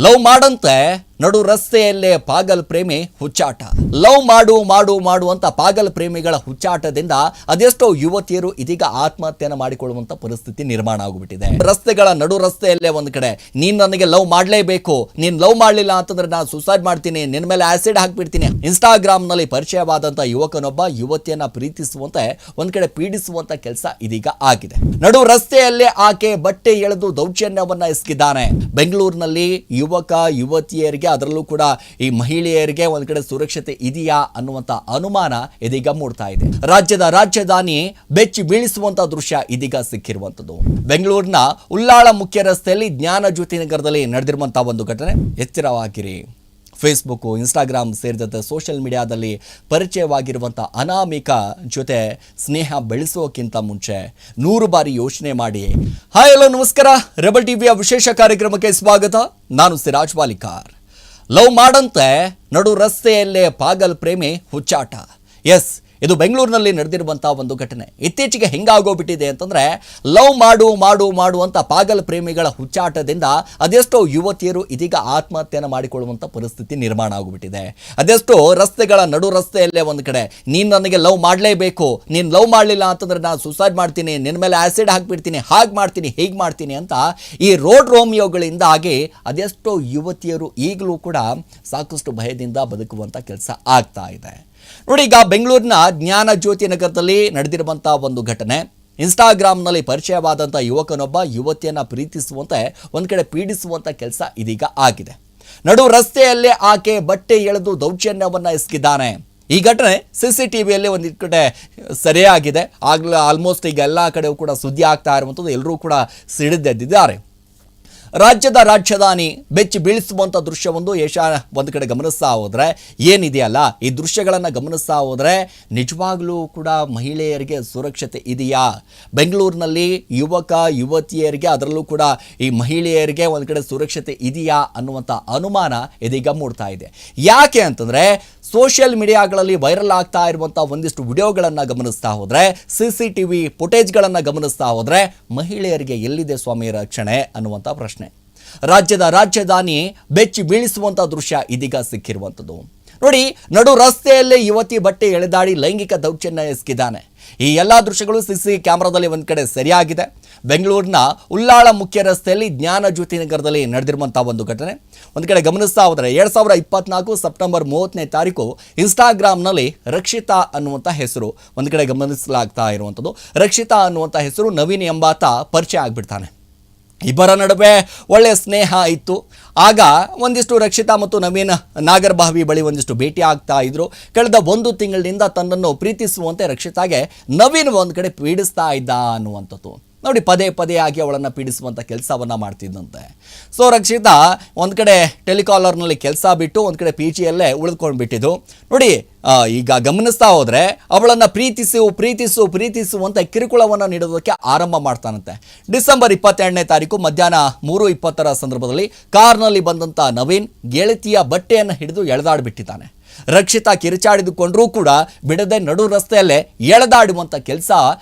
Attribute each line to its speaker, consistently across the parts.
Speaker 1: Love ಮಾಡಂತೆ ನಡು ರಸ್ತೆಯಲ್ಲೇ ಪಾಗಲ್ ಪ್ರೇಮಿ ಹುಚ್ಚಾಟ. Love ಮಾಡು ಅಂತ ಪಾಗಲ್ ಪ್ರೇಮಿಗಳ ಹುಚ್ಚಾಟದಿಂದ ಅದೆಷ್ಟೋ ಯುವತಿಯರು ಇದೀಗ ಆತ್ಮಹತ್ಯೆಯನ್ನು ಮಾಡಿಕೊಳ್ಳುವಂತ ಪರಿಸ್ಥಿತಿ ನಿರ್ಮಾಣ ಆಗಿಬಿಟ್ಟಿದೆ. ರಸ್ತೆಗಳ ನಡು ರಸ್ತೆಯಲ್ಲೇ ಒಂದು ಕಡೆ ನೀನ್ ನನಗೆ ಲವ್ ಮಾಡಲೇಬೇಕು, ನೀನ್ ಲವ್ ಮಾಡಲಿಲ್ಲ ಅಂತಂದ್ರೆ ನಾನು ಸುಸೈಡ್ ಮಾಡ್ತೀನಿ, ನಿನ್ನ ಮೇಲೆ ಆಸಿಡ್ ಹಾಕ್ಬಿಡ್ತೀನಿ. ಇನ್ಸ್ಟಾಗ್ರಾಮ್ ನಲ್ಲಿ ಪರಿಚಯವಾದಂತ ಯುವಕನೊಬ್ಬ ಯುವತಿಯನ್ನ ಪ್ರೀತಿಸುವಂತೆ ಒಂದ್ ಕಡೆ ಪೀಡಿಸುವಂತ ಕೆಲಸ ಇದೀಗ ಆಗಿದೆ. ನಡು ರಸ್ತೆಯಲ್ಲೇ ಆಕೆ ಬಟ್ಟೆ ಎಳೆದು ದೌರ್ಜನ್ಯವನ್ನ ಎಸಗಿದ್ದಾನೆ. ಬೆಂಗಳೂರಿನಲ್ಲಿ ಯುವಕ ಯುವತಿಯರಿಗೆ ಅದರಲ್ಲೂ ಕೂಡ ಈ ಮಹಿಳೆಯರಿಗೆ ಒಂದ್ ಕಡೆ ಸುರಕ್ಷತೆ ಇದೆಯಾ ಅನ್ನುವಂತ ಅನುಮಾನ ಇದೀಗ ಮೂಡ್ತಾ ಇದೆ. ರಾಜ್ಯದ ರಾಜಧಾನಿ ಬೆಚ್ಚಿ ಬೀಳಿಸುವಂತ ದೃಶ್ಯ ಇದೀಗ ಸಿಕ್ಕಿರುವಂತದ್ದು. ಬೆಂಗಳೂರಿನ ಉಳ್ಳಾಳ ಮುಖ್ಯ ರಸ್ತೆಯಲ್ಲಿ ಜ್ಞಾನಜ್ಯೋತಿ ನಗರದಲ್ಲಿ ನಡೆದಿರುವಂತಹ ಒಂದು ಘಟನೆ. ಎಚ್ಚರವಾಗಿರಿ. ಫೇಸ್ಬುಕ್, ಇನ್ಸ್ಟಾಗ್ರಾಮ್ ಸೇರಿದಂತೆ ಸೋಷಿಯಲ್ ಮೀಡಿಯಾದಲ್ಲಿ ಪರಿಚಯವಾಗಿರುವಂಥ ಅನಾಮಿಕ ಜೊತೆ ಸ್ನೇಹ ಬೆಳೆಸೋಕ್ಕಿಂತ ಮುಂಚೆ 100 ಬಾರಿ ಯೋಚನೆ ಮಾಡಿ. ಹಾಯ್ ಹಲೋ ನಮಸ್ಕಾರ, ರೆಬಲ್ ಟಿವಿಯ ವಿಶೇಷ ಕಾರ್ಯಕ್ರಮಕ್ಕೆ ಸ್ವಾಗತ. ನಾನು ಸಿರಾಜ್ ವಾಲಿಕಾರ್. ಲವ್ ಮಾಡಂತೆ ನಡು ರಸ್ತೆಯಲ್ಲೇ ಪಾಗಲ್ ಪ್ರೇಮಿ ಹುಚ್ಚಾಟ. ಎಸ್, ಇದು ಬೆಂಗಳೂರಿನಲ್ಲಿ ನಡೆದಿರುವಂತಹ ಒಂದು ಘಟನೆ. ಇತ್ತೀಚೆಗೆ ಹೆಂಗಾಗೋಗ್ಬಿಟ್ಟಿದೆ ಅಂತಂದ್ರೆ ಲವ್ ಮಾಡು ಅಂತ ಪಾಗಲ್ ಪ್ರೇಮಿಗಳ ಹುಚ್ಚಾಟದಿಂದ ಅದೆಷ್ಟೋ ಯುವತಿಯರು ಇದೀಗ ಆತ್ಮಹತ್ಯೆಯನ್ನು ಮಾಡಿಕೊಳ್ಳುವಂತ ಪರಿಸ್ಥಿತಿ ನಿರ್ಮಾಣ ಆಗಿಬಿಟ್ಟಿದೆ. ಅದೆಷ್ಟೋ ರಸ್ತೆಗಳ ನಡು ರಸ್ತೆಯಲ್ಲೇ ಒಂದು ಕಡೆ ನೀನ್ ನನಗೆ ಲವ್ ಮಾಡಲೇಬೇಕು, ನೀನ್ ಲವ್ ಮಾಡಲಿಲ್ಲ ಅಂತಂದ್ರೆ ನಾನು ಸುಸೈಡ್ ಮಾಡ್ತೀನಿ, ನಿನ್ನ ಮೇಲೆ ಆಸಿಡ್ ಹಾಕ್ಬಿಡ್ತೀನಿ, ಹಾಗೆ ಮಾಡ್ತೀನಿ, ಹೀಗೆ ಮಾಡ್ತೀನಿ ಅಂತ ಈ ರೋಡ್ ರೋಮಿಯೋಗಳಿಂದಾಗಿ ಅದೆಷ್ಟೋ ಯುವತಿಯರು ಈಗಲೂ ಕೂಡ ಸಾಕಷ್ಟು ಭಯದಿಂದ ಬದುಕುವಂತ ಕೆಲಸ ಆಗ್ತಾ ಇದೆ. ನೋಡಿ, ಈಗ ಬೆಂಗಳೂರಿನ ಜ್ಞಾನಜ್ಯೋತಿ ನಗರದಲ್ಲಿ ನಡೆದಿರುವಂತಹ ಒಂದು ಘಟನೆ. ಇನ್ಸ್ಟಾಗ್ರಾಮ್ನಲ್ಲಿ ಪರಿಚಯವಾದಂಥ ಯುವಕನೊಬ್ಬ ಯುವತಿಯನ್ನ ಪ್ರೀತಿಸುವಂತೆ ಒಂದ್ ಕಡೆ ಪೀಡಿಸುವಂತ ಕೆಲಸ ಇದೀಗ ಆಗಿದೆ. ನಡು ರಸ್ತೆಯಲ್ಲೇ ಆಕೆ ಬಟ್ಟೆ ಎಳೆದು ದೌರ್ಜನ್ಯವನ್ನ ಎಸಗಿದ್ದಾನೆ. ಈ ಘಟನೆ CCTVಯಲ್ಲಿ ಒಂದು ಕಡೆ ಸರಿಯಾಗಿದೆ. ಆಲ್ಮೋಸ್ಟ್ ಈಗ ಎಲ್ಲ ಕಡೆಯೂ ಕೂಡ ಸುದ್ದಿ ಆಗ್ತಾ ಇರುವಂಥದ್ದು, ಎಲ್ಲರೂ ಕೂಡ ಸಿಡಿದೆದ್ದಿದ್ದಾರೆ. ರಾಜ್ಯದ ರಾಜಧಾನಿ ಬೆಚ್ಚಿ ಬೀಳಿಸುವಂಥ ದೃಶ್ಯವೊಂದು ಒಂದು ಕಡೆ ಗಮನಿಸ್ತಾ ಹೋದ್ರೆ ಏನಿದೆಯಲ್ಲ, ಈ ದೃಶ್ಯಗಳನ್ನು ಗಮನಿಸ್ತಾ ಹೋದ್ರೆ ನಿಜವಾಗ್ಲೂ ಕೂಡ ಮಹಿಳೆಯರಿಗೆ ಸುರಕ್ಷತೆ ಇದೆಯಾ? ಬೆಂಗಳೂರಿನಲ್ಲಿ ಯುವಕ ಯುವತಿಯರಿಗೆ ಅದರಲ್ಲೂ ಕೂಡ ಈ ಮಹಿಳೆಯರಿಗೆ ಒಂದು ಕಡೆ ಸುರಕ್ಷತೆ ಇದೆಯಾ ಅನ್ನುವಂಥ ಅನುಮಾನ ಇದೀಗ ಮೂಡ್ತಾ ಇದೆ. ಯಾಕೆ ಅಂತಂದ್ರೆ ಸೋಷಿಯಲ್ ಮೀಡಿಯಾಗಳಲ್ಲಿ ವೈರಲ್ ಆಗ್ತಾ ಇರುವಂತಹ ಒಂದಿಷ್ಟು ವಿಡಿಯೋಗಳನ್ನು ಗಮನಿಸ್ತಾ ಹೋದ್ರೆ, CCTV ಫುಟೇಜ್ಗಳನ್ನು ಗಮನಿಸ್ತಾ ಹೋದ್ರೆ ಮಹಿಳೆಯರಿಗೆ ಎಲ್ಲಿದೆ ಸ್ವಾಮಿ ರಕ್ಷಣೆ ಅನ್ನುವಂಥ ಪ್ರಶ್ನೆ. ರಾಜ್ಯದ ರಾಜಧಾನಿ ಬೆಚ್ಚಿ ಬೀಳಿಸುವಂತ ದೃಶ್ಯ ಇದೀಗ ಸಿಕ್ಕಿರುವಂಥದ್ದು. ನೋಡಿ, ನಡು ರಸ್ತೆಯಲ್ಲೇ ಯುವತಿ ಬಟ್ಟೆ ಎಳೆದಾಡಿ ಲೈಂಗಿಕ ದೌರ್ಜನ್ಯ ಎಸಗಿದ್ದಾನೆ. ಈ ಎಲ್ಲ ದೃಶ್ಯಗಳು CC ಕ್ಯಾಮ್ರಾದಲ್ಲಿ ಒಂದ್ ಕಡೆ ಸರಿಯಾಗಿದೆ. ಬೆಂಗಳೂರಿನ ಉಳ್ಳಾಳ ಮುಖ್ಯ ರಸ್ತೆಯಲ್ಲಿ ಜ್ಞಾನಜ್ಯೋತಿ ನಗರದಲ್ಲಿ ನಡೆದಿರುವಂತಹ ಒಂದು ಘಟನೆ. ಒಂದ್ ಕಡೆ ಗಮನಿಸ್ತಾ ಹೋದರೆ 2024 ಸೆಪ್ಟೆಂಬರ್ 30ನೇ ತಾರೀಕು ಇನ್ಸ್ಟಾಗ್ರಾಮ್ನಲ್ಲಿ ರಕ್ಷಿತಾ ಅನ್ನುವಂಥ ಹೆಸರು ಒಂದ್ ಕಡೆ ಗಮನಿಸಲಾಗ್ತಾ ಇರುವಂಥದ್ದು. ರಕ್ಷಿತಾ ಅನ್ನುವಂಥ ಹೆಸರು ನವೀನ್ ಎಂಬಾತ ಪರಿಚಯ ಆಗ್ಬಿಡ್ತಾನೆ. ಇಬ್ಬರ ನಡುವೆ ಒಳ್ಳೆಯ ಸ್ನೇಹ ಇತ್ತು. ಆಗ ಒಂದಿಷ್ಟು ರಕ್ಷಿತಾ ಮತ್ತು ನವೀನ್ ನಾಗರಬಾವಿ ಬಳಿ ಒಂದಿಷ್ಟು ಭೇಟಿ ಆಗ್ತಾ ಇದ್ರು. ಕಳೆದ 1 ತಿಂಗಳಿನಿಂದ ತನ್ನನ್ನು ಪ್ರೀತಿಸುವಂತೆ ರಕ್ಷಿತಾಗೆ ನವೀನ್ ಒಂದು ಕಡೆ ಪೀಡಿಸ್ತಾ ಇದ್ದ ಅನ್ನುವಂಥದ್ದು. ನೋಡಿ, ಪದೇ ಆಗಿ ಅವಳನ್ನು ಪೀಡಿಸುವಂಥ ಕೆಲಸವನ್ನ ಮಾಡ್ತಿದ್ದಂತೆ. ಸೊ ರಕ್ಷಿತಾ ಒಂದು ಕಡೆ ಟೆಲಿಕಾಲರ್ನಲ್ಲಿ ಕೆಲಸ ಬಿಟ್ಟು ಒಂದು ಕಡೆ PGಯಲ್ಲೇ ಉಳಿದುಕೊಂಡು ಬಿಟ್ಟಿದ್ದು. ನೋಡಿ, ಈಗ ಗಮನಿಸ್ತಾ ಹೋದ್ರೆ ಅವಳನ್ನು ಪ್ರೀತಿಸು ಅಂತ ಕಿರುಕುಳವನ್ನು ನೀಡೋದಕ್ಕೆ ಆರಂಭ ಮಾಡ್ತಾನಂತೆ. ಡಿಸೆಂಬರ್ 22ನೇ ತಾರೀಕು ಮಧ್ಯಾಹ್ನ 3:20 ಸಂದರ್ಭದಲ್ಲಿ ಕಾರ್ನಲ್ಲಿ ಬಂದಂತ ನವೀನ್ ಗೆಳತಿಯ ಬಟ್ಟೆಯನ್ನು ಹಿಡಿದು ಎಳೆದಾಡ್ಬಿಟ್ಟಿದ್ದಾನೆ. ರಕ್ಷಿತಾ ಕಿರುಚಾಡಿದುಕೊಂಡ್ರೂ ಕೂಡ ಬಿಡದೆ ನಡು ರಸ್ತೆಯಲ್ಲೇ ಎಳೆದಾಡುವಂಥ ಕೆಲಸ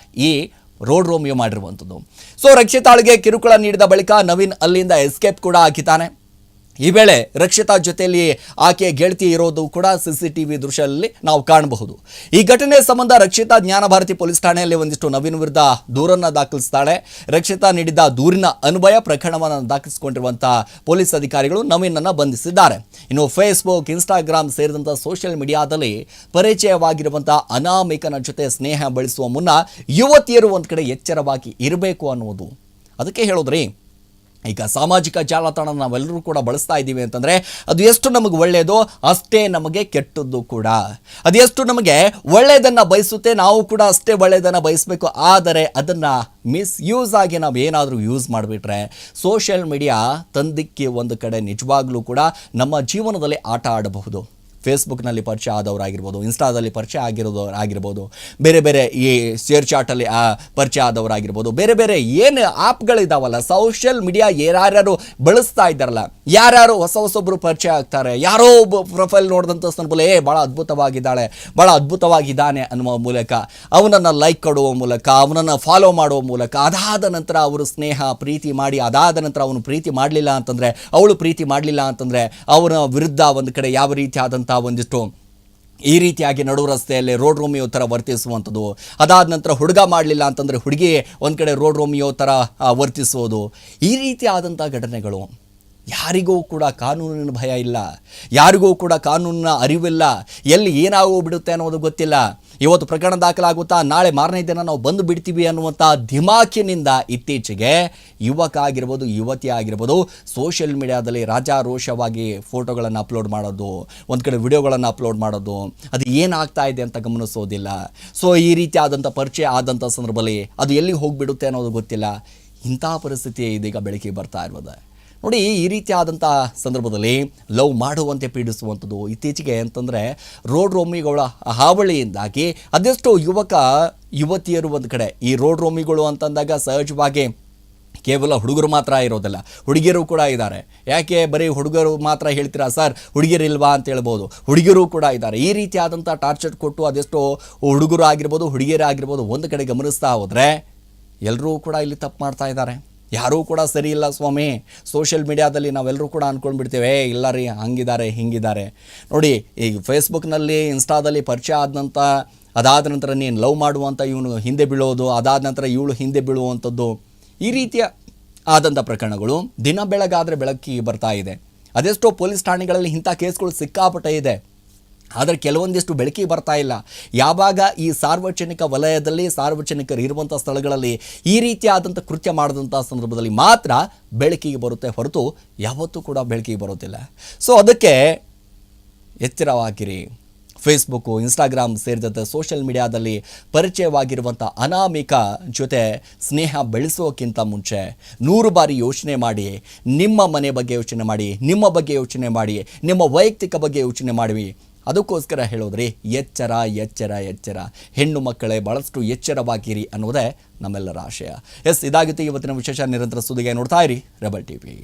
Speaker 1: ಈ ರೋಡ್ ರೋಮಿಯೋ ಮಾಡಿರುವಂಥದ್ದು. ಸೊ ರಕ್ಷಿತಾಳಿಗೆ ಕಿರುಕುಳ ನೀಡಿದ ಬಳಿಕ ನವೀನ್ ಅಲ್ಲಿಂದ ಎಸ್ಕೇಪ್ ಕೂಡ ಹಾಕಿದ್ದಾನೆ. ಈ ವೇಳೆ ರಕ್ಷಿತಾ ಜೊತೆಯಲ್ಲಿ ಆಕೆಯ ಗೆಳತಿ ಇರೋದು ಕೂಡ CCTV ದೃಶ್ಯದಲ್ಲಿ ನಾವು ಕಾಣಬಹುದು. ಈ ಘಟನೆ ಸಂಬಂಧ ರಕ್ಷಿತಾ ಜ್ಞಾನಭಾರತಿ ಪೊಲೀಸ್ ಠಾಣೆಯಲ್ಲಿ ಒಂದಿಷ್ಟು ನವೀನ್ ವಿರುದ್ಧ ದೂರನ್ನು ದಾಖಲಿಸ್ತಾಳೆ. ರಕ್ಷಿತಾ ನೀಡಿದ ದೂರಿನ ಅನ್ವಯ ಪ್ರಕರಣವನ್ನು ದಾಖಲಿಸಿಕೊಂಡಿರುವಂತಹ ಪೊಲೀಸ್ ಅಧಿಕಾರಿಗಳು ನವೀನನ್ನು ಬಂಧಿಸಿದ್ದಾರೆ. ಇನ್ನು ಫೇಸ್ಬುಕ್, ಇನ್ಸ್ಟಾಗ್ರಾಮ್ ಸೇರಿದಂಥ ಸೋಷಿಯಲ್ ಮೀಡಿಯಾದಲ್ಲಿ ಪರಿಚಯವಾಗಿರುವಂತಹ ಅನಾಮಿಕನ ಜೊತೆ ಸ್ನೇಹ ಬೆಳೆಸುವ ಮುನ್ನ ಯುವತಿಯರು ಒಂದು ಕಡೆ ಎಚ್ಚರವಾಗಿ ಇರಬೇಕು ಅನ್ನುವುದು. ಅದಕ್ಕೆ ಹೇಳೋದ್ರಿ, ಈಗ ಸಾಮಾಜಿಕ ಜಾಲತಾಣ ನಾವೆಲ್ಲರೂ ಕೂಡ ಬಳಸ್ತಾ ಇದ್ದೀವಿ ಅಂತಂದರೆ ಅದು ಎಷ್ಟು ನಮಗೆ ಒಳ್ಳೆಯದೋ ಅಷ್ಟೇ ನಮಗೆ ಕೆಟ್ಟದ್ದು ಕೂಡ. ಅದು ಎಷ್ಟು ನಮಗೆ ಒಳ್ಳೆಯದನ್ನು ಬಯಸುತ್ತೆ, ನಾವು ಕೂಡ ಅಷ್ಟೇ ಒಳ್ಳೆಯದನ್ನು ಬಯಸಬೇಕು. ಆದರೆ ಅದನ್ನು ಮಿಸ್ಯೂಸ್ ಆಗಿ ನಾವು ಏನಾದರೂ ಯೂಸ್ ಮಾಡಿಬಿಟ್ರೆ ಸೋಷಿಯಲ್ ಮೀಡಿಯಾ ತಂದಿಕ್ಕೆ ಒಂದು ಕಡೆ ನಿಜವಾಗ್ಲೂ ಕೂಡ ನಮ್ಮ ಜೀವನದಲ್ಲಿ ಆಟ ಆಡಬಹುದು. ಫೇಸ್ಬುಕ್ನಲ್ಲಿ ಪರಿಚಯ ಆದವರಾಗಿರ್ಬೋದು, ಇನ್ಸ್ಟಾದಲ್ಲಿ ಪರಿಚಯ ಆಗಿರ್ಬೋದು, ಬೇರೆ ಬೇರೆ ಈ ಶೇರ್ ಚಾಟಲ್ಲಿ ಪರಿಚಯ ಆದವರಾಗಿರ್ಬೋದು, ಬೇರೆ ಬೇರೆ ಏನು ಆ್ಯಪ್ಗಳಿದಾವಲ್ಲ, ಸೋಷಿಯಲ್ ಮೀಡಿಯಾ ಯಾರ್ಯಾರು ಬಳಸ್ತಾ ಇದ್ದಾರಲ್ಲ, ಯಾರ್ಯಾರು ಹೊಸೊಬ್ಬರು ಪರಿಚಯ ಆಗ್ತಾರೆ, ಯಾರೋ ಒಬ್ಬ ಪ್ರೊಫೈಲ್ ನೋಡಿದಂಥ ಸಂದರ್ಭದಲ್ಲಿ ಭಾಳ ಅದ್ಭುತವಾಗಿದ್ದಾಳೆ, ಭಾಳ ಅದ್ಭುತವಾಗಿದ್ದಾನೆ ಅನ್ನುವ ಮೂಲಕ ಅವನನ್ನು ಲೈಕ್ ಕೊಡುವ ಮೂಲಕ, ಅವನನ್ನು ಫಾಲೋ ಮಾಡುವ ಮೂಲಕ, ಅದಾದ ನಂತರ ಅವರು ಸ್ನೇಹ ಪ್ರೀತಿ ಮಾಡಿ, ಅದಾದ ನಂತರ ಅವನು ಪ್ರೀತಿ ಮಾಡಲಿಲ್ಲ ಅಂತಂದರೆ, ಅವಳು ಪ್ರೀತಿ ಮಾಡಲಿಲ್ಲ ಅಂತಂದರೆ ಅವನ ವಿರುದ್ಧ ಒಂದು ಕಡೆ ಯಾವ ರೀತಿ ಆದಂಥ ಒಂದಿಷ್ಟು ಈ ರೀತಿಯಾಗಿ ನಡು ರಸ್ತೆಯಲ್ಲಿ ರೋಡ್ ರೋಮಿಯೋ ಥರ ವರ್ತಿಸುವಂಥದ್ದು, ಅದಾದ ನಂತರ ಹುಡುಗ ಮಾಡಲಿಲ್ಲ ಅಂತಂದರೆ ಹುಡುಗಿ ಒಂದು ಕಡೆ ರೋಡ್ ರೋಮಿಯೋ ಥರ ವರ್ತಿಸೋದು, ಈ ರೀತಿ ಆದಂಥ ಘಟನೆಗಳು. ಯಾರಿಗೂ ಕೂಡ ಕಾನೂನಿನ ಭಯ ಇಲ್ಲ, ಯಾರಿಗೂ ಕೂಡ ಕಾನೂನಿನ ಅರಿವಿಲ್ಲ, ಎಲ್ಲಿ ಏನಾಗೋಗ್ಬಿಡುತ್ತೆ ಅನ್ನೋದು ಗೊತ್ತಿಲ್ಲ. ಇವತ್ತು ಪ್ರಕರಣ ದಾಖಲಾಗುತ್ತಾ, ನಾಳೆ ಮಾರನೇ ದಿನ ನಾವು ಬಂದು ಬಿಡ್ತೀವಿ ಅನ್ನುವಂಥ ಧಿಮಾಕಿನಿಂದ ಇತ್ತೀಚೆಗೆ ಯುವಕ ಆಗಿರ್ಬೋದು, ಯುವತಿ ಆಗಿರ್ಬೋದು, ಸೋಷಿಯಲ್ ಮೀಡಿಯಾದಲ್ಲಿ ರಾಜಾರೋಷವಾಗಿ ಫೋಟೋಗಳನ್ನು ಅಪ್ಲೋಡ್ ಮಾಡೋದು, ಒಂದು ಕಡೆ ವಿಡಿಯೋಗಳನ್ನು ಅಪ್ಲೋಡ್ ಮಾಡೋದು, ಅದು ಏನಾಗ್ತಾ ಇದೆ ಅಂತ ಗಮನಿಸೋದಿಲ್ಲ. ಸೊ ಈ ರೀತಿ ಆದಂಥ ಪರಿಚಯ ಆದಂಥ ಸಂದರ್ಭದಲ್ಲಿ ಅದು ಎಲ್ಲಿಗೆ ಹೋಗಿಬಿಡುತ್ತೆ ಅನ್ನೋದು ಗೊತ್ತಿಲ್ಲ. ಇಂಥ ಪರಿಸ್ಥಿತಿ ಇದೀಗ ಬೆಳಕಿಗೆ ಬರ್ತಾ ಇರೋದು. ನೋಡಿ, ಈ ರೀತಿ ಆದಂಥ ಸಂದರ್ಭದಲ್ಲಿ ಲವ್ ಮಾಡುವಂತೆ ಪೀಡಿಸುವಂಥದ್ದು ಇತ್ತೀಚೆಗೆ ಅಂತಂದರೆ ರೋಡ್ ರೋಮಿಗಳ ಹಾವಳಿಯಿಂದಾಗಿ ಅದೆಷ್ಟೋ ಯುವಕ ಯುವತಿಯರು ಒಂದು ಕಡೆ, ಈ ರೋಡ್ ರೋಮಿಗಳು ಅಂತಂದಾಗ ಸಹಜವಾಗಿ ಕೇವಲ ಹುಡುಗರು ಮಾತ್ರ ಇರೋದಿಲ್ಲ, ಹುಡುಗಿಯರು ಕೂಡ ಇದ್ದಾರೆ. ಯಾಕೆ ಬರೀ ಹುಡುಗರು ಮಾತ್ರ ಹೇಳ್ತೀರಾ ಸರ್, ಹುಡುಗಿಯರಿಲ್ವಾ ಅಂತ ಹೇಳ್ಬೋದು, ಹುಡುಗಿಯರು ಕೂಡ ಇದ್ದಾರೆ. ಈ ರೀತಿ ಆದಂಥ ಟಾರ್ಚರ್ ಕೊಟ್ಟು ಅದೆಷ್ಟೋ ಹುಡುಗರು ಆಗಿರ್ಬೋದು, ಹುಡುಗಿಯರೇ ಆಗಿರ್ಬೋದು ಒಂದು ಕಡೆ ಗಮನಿಸ್ತಾ ಹೋದರೆ ಎಲ್ಲರೂ ಕೂಡ ಇಲ್ಲಿ ತಪ್ಪು ಮಾಡ್ತಾ ಇದ್ದಾರೆ. ಯಾರೂ ಕೂಡ ಸರಿ ಇಲ್ಲ ಸ್ವಾಮಿ. ಸೋಷಿಯಲ್ ಮೀಡಿಯಾದಲ್ಲಿ ನಾವೆಲ್ಲರೂ ಕೂಡ ಅಂದ್ಕೊಂಡ್ಬಿಡ್ತೇವೆ, ಇಲ್ಲ ರೀ ಹಂಗಿದ್ದಾರೆ ಹಿಂಗಿದ್ದಾರೆ. ನೋಡಿ, ಈಗ ಫೇಸ್ಬುಕ್ನಲ್ಲಿ ಇನ್ಸ್ಟಾದಲ್ಲಿ ಪರಿಚಯ ಆದಂಥ ಅದಾದ ನಂತರ ನೀನು ಲವ್ ಮಾಡುವಂಥ ಇವನು ಹಿಂದೆ ಬೀಳೋದು, ಅದಾದ ನಂತರ ಇವಳು ಹಿಂದೆ ಬೀಳುವಂಥದ್ದು, ಈ ರೀತಿಯ ಆದಂಥ ಪ್ರಕರಣಗಳು ದಿನ ಬೆಳಗಾದರೆ ಬೆಳಕಿಗೆ ಬರ್ತಾ ಇದೆ. ಅದೆಷ್ಟೋ ಪೊಲೀಸ್ ಠಾಣೆಗಳಲ್ಲಿ ಇಂಥ ಕೇಸ್ಗಳು ಸಿಕ್ಕಾಪಟ್ಟೆ ಇದೆ. ಆದರೆ ಕೆಲವೊಂದಿಷ್ಟು ಬೆಳಕಿಗೆ ಬರ್ತಾ ಇಲ್ಲ. ಯಾವಾಗ ಈ ಸಾರ್ವಜನಿಕ ವಲಯದಲ್ಲಿ ಸಾರ್ವಜನಿಕರು ಇರುವಂಥ ಸ್ಥಳಗಳಲ್ಲಿ ಈ ರೀತಿಯಾದಂಥ ಕೃತ್ಯ ಮಾಡಿದಂಥ ಸಂದರ್ಭದಲ್ಲಿ ಮಾತ್ರ ಬೆಳಕಿಗೆ ಬರುತ್ತೆ, ಹೊರತು ಯಾವತ್ತೂ ಕೂಡ ಬೆಳಕಿಗೆ ಬರೋದಿಲ್ಲ. ಸೊ ಅದಕ್ಕೆ ಎಚ್ಚರವಾಗಿರಿ. ಫೇಸ್ಬುಕ್ಕು, ಇನ್ಸ್ಟಾಗ್ರಾಮ್ ಸೇರಿದಂತೆ ಸೋಷಿಯಲ್ ಮೀಡಿಯಾದಲ್ಲಿ ಪರಿಚಯವಾಗಿರುವಂಥ ಅನಾಮಿಕ ಜೊತೆ ಸ್ನೇಹ ಬೆಳೆಸೋಕ್ಕಿಂತ ಮುಂಚೆ 100 ಬಾರಿ ಯೋಚನೆ ಮಾಡಿ, ನಿಮ್ಮ ಮನೆ ಬಗ್ಗೆ ಯೋಚನೆ ಮಾಡಿ, ನಿಮ್ಮ ಬಗ್ಗೆ ಯೋಚನೆ ಮಾಡಿ, ನಿಮ್ಮ ವೈಯಕ್ತಿಕ ಬಗ್ಗೆ ಯೋಚನೆ ಮಾಡಿ. ಅದಕ್ಕೋಸ್ಕರ ಹೇಳೋದ್ರಿ, ಎಚ್ಚರ ಎಚ್ಚರ ಎಚ್ಚರ. ಹೆಣ್ಣು ಮಕ್ಕಳೇ ಭಾಳಷ್ಟು ಎಚ್ಚರವಾಗಿರಿ ಅನ್ನೋದೇ ನಮ್ಮೆಲ್ಲರ ಆಶಯ. ಇದಾಗಿತ್ತು ಇವತ್ತಿನ ವಿಶೇಷ. ನಿರಂತರ ಸುದ್ದಿಗೆ ನೋಡ್ತಾ ಇರಿ ರೆಬೆಲ್ ಟಿವಿ.